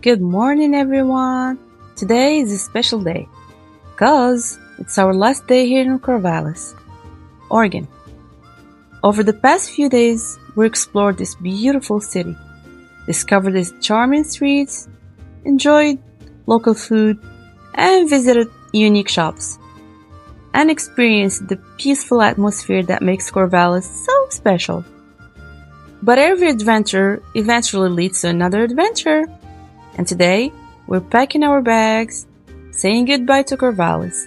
Good morning, everyone. Today is a special day because it's our last day here in Corvallis, Oregon. Over the past few days, we explored this beautiful city, discovered its charming streets, enjoyed local food, and visited unique shops, and experienced the peaceful atmosphere that makes Corvallis so special. But every adventure eventually leads to another adventure. And today, we're packing our bags, saying goodbye to Corvallis,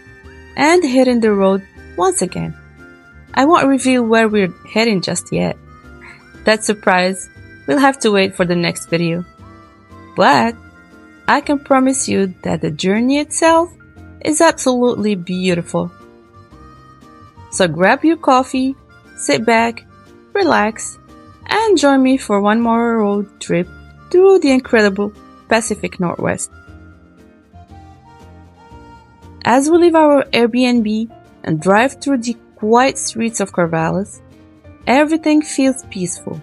and hitting the road once again. I won't reveal where we're heading just yet. That surprise will have to wait for the next video. But I can promise you that the journey itself is absolutely beautiful. So grab your coffee, sit back, relax, and join me for one more road trip through the incredible Pacific Northwest. As we leave our Airbnb and drive through the quiet streets of Corvallis, everything feels peaceful.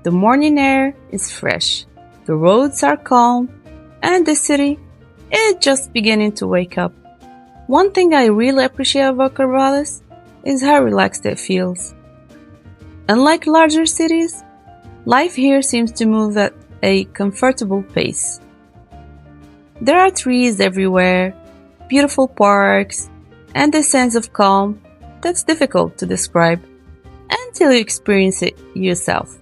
The morning air is fresh, the roads are calm, and the city is just beginning to wake up. One thing I really appreciate about Corvallis is how relaxed it feels. Unlike larger cities, life here seems to move at a comfortable pace. There are trees everywhere, beautiful parks, and a sense of calm that's difficult to describe until you experience it yourself.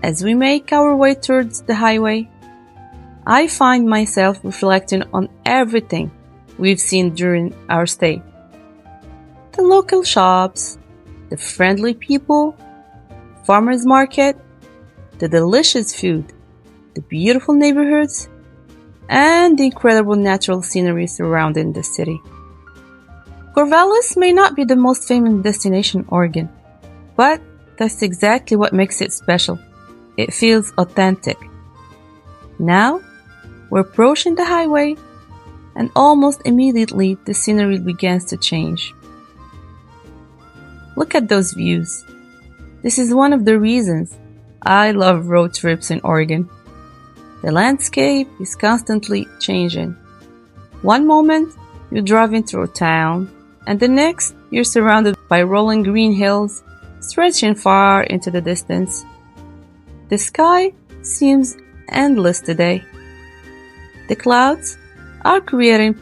As we make our way towards the highway, I find myself reflecting on everything we've seen during our stay. The local shops, the friendly people, farmers market, the delicious food, the beautiful neighborhoods, and the incredible natural scenery surrounding the city. Corvallis may not be the most famous destination in Oregon, but that's exactly what makes it special. It feels authentic. Now, we're approaching the highway, and almost immediately the scenery begins to change. Look at those views. This is one of the reasons I love road trips in Oregon. The landscape is constantly changing. One moment, you're driving through a town, and the next, you're surrounded by rolling green hills stretching far into the distance. The sky seems endless today. The clouds are creating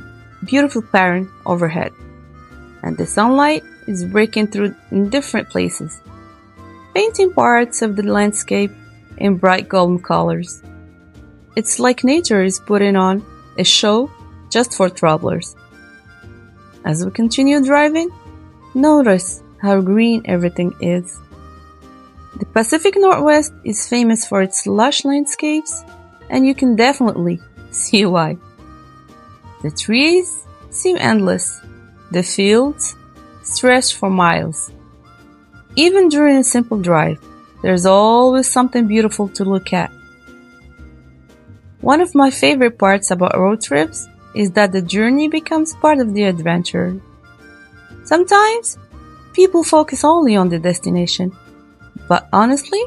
beautiful pattern overhead, and the sunlight is breaking through in different places, painting parts of the landscape in bright golden colors. It's like nature is putting on a show just for travelers. As we continue driving, notice how green everything is. The Pacific Northwest is famous for its lush landscapes, and you can definitely see why. The trees seem endless. The fields stretch for miles. Even during a simple drive, there's always something beautiful to look at. One of my favorite parts about road trips is that the journey becomes part of the adventure. Sometimes, people focus only on the destination, but honestly,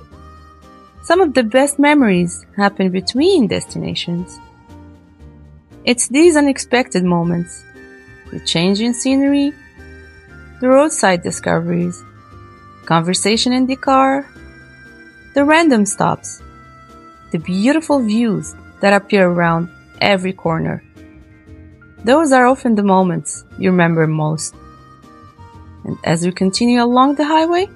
some of the best memories happen between destinations. It's these unexpected moments, the change in scenery, the roadside discoveries, conversation in the car, the random stops, the beautiful views that appear around every corner. Those are often the moments you remember most. And as we continue along the highway,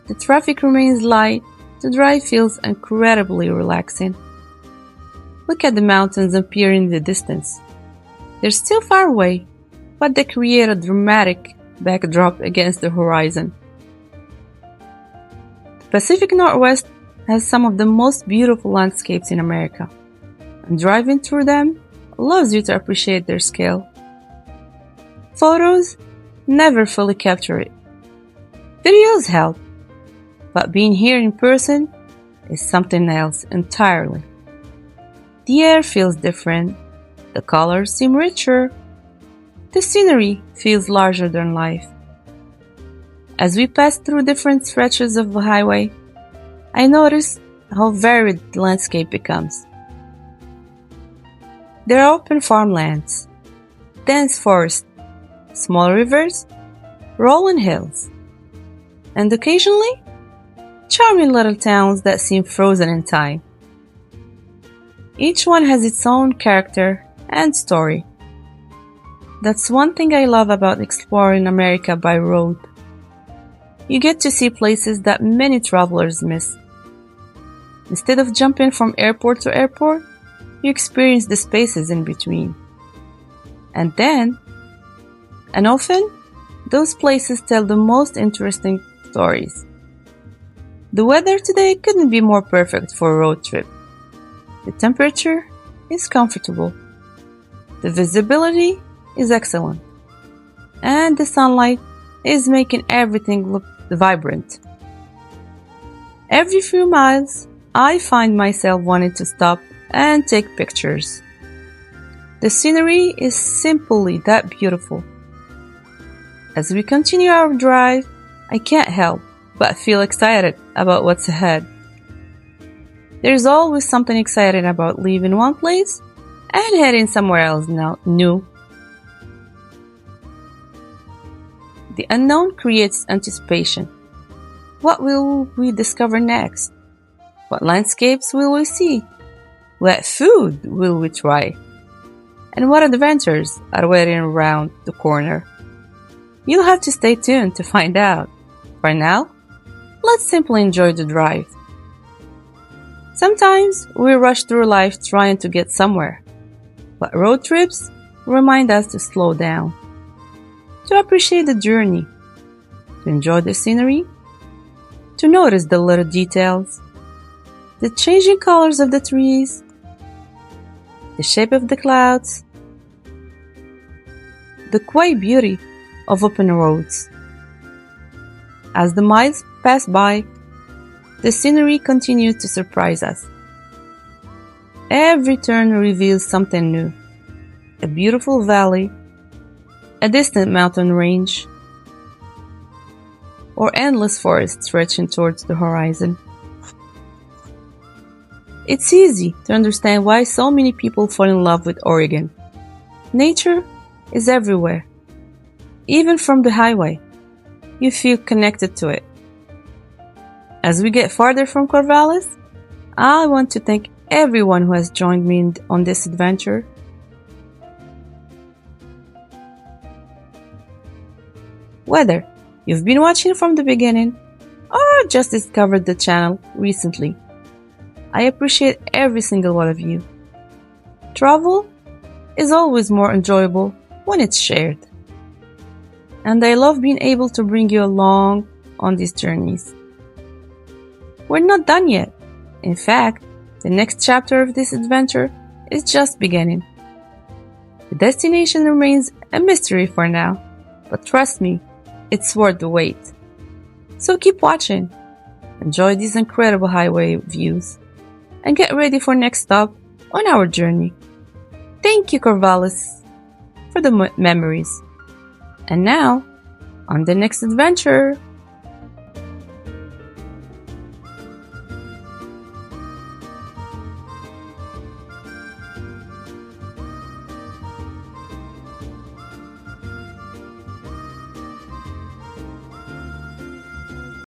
the traffic remains light, the drive feels incredibly relaxing. Look at the mountains appear in the distance. They're still far away, but they create a dramatic backdrop against the horizon. The Pacific Northwest has some of the most beautiful landscapes in America, and driving through them allows you to appreciate their scale. Photos never fully capture it. Videos help, but being here in person is something else entirely. The air feels different, the colors seem richer, the scenery feels larger than life. As we pass through different stretches of the highway, I notice how varied the landscape becomes. There are open farmlands, dense forests, small rivers, rolling hills, and occasionally, charming little towns that seem frozen in time. Each one has its own character and story. That's one thing I love about exploring America by road. You get to see places that many travelers miss. Instead of jumping from airport to airport, you experience the spaces in between. And then, and often, those places tell the most interesting stories. The weather today couldn't be more perfect for a road trip. The temperature is comfortable. The visibility is excellent. And the sunlight is making everything look vibrant. Every few miles, I find myself wanting to stop and take pictures. The scenery is simply that beautiful. As we continue our drive, I can't help but feel excited about what's ahead. There's always something exciting about leaving one place and heading somewhere else new. The unknown creates anticipation. What will we discover next? What landscapes will we see? What food will we try? And what adventures are waiting around the corner? You'll have to stay tuned to find out. For now, let's simply enjoy the drive. Sometimes we rush through life trying to get somewhere, but road trips remind us to slow down, to appreciate the journey, to enjoy the scenery, to notice the little details, the changing colors of the trees, the shape of the clouds, the quiet beauty of open roads. As the miles pass by, the scenery continues to surprise us. Every turn reveals something new. A beautiful valley, a distant mountain range, or endless forest stretching towards the horizon. It's easy to understand why so many people fall in love with Oregon. Nature is everywhere. Even from the highway, you feel connected to it. As we get farther from Corvallis, I want to thank everyone who has joined me on this adventure. Whether you've been watching from the beginning or just discovered the channel recently, I appreciate every single one of you. Travel is always more enjoyable when it's shared. And I love being able to bring you along on these journeys. We're not done yet. In fact, the next chapter of this adventure is just beginning. The destination remains a mystery for now, but trust me, it's worth the wait. So keep watching, enjoy these incredible highway views, and get ready for next stop on our journey. Thank you, Corvallis, for the memories. And now, on the next adventure.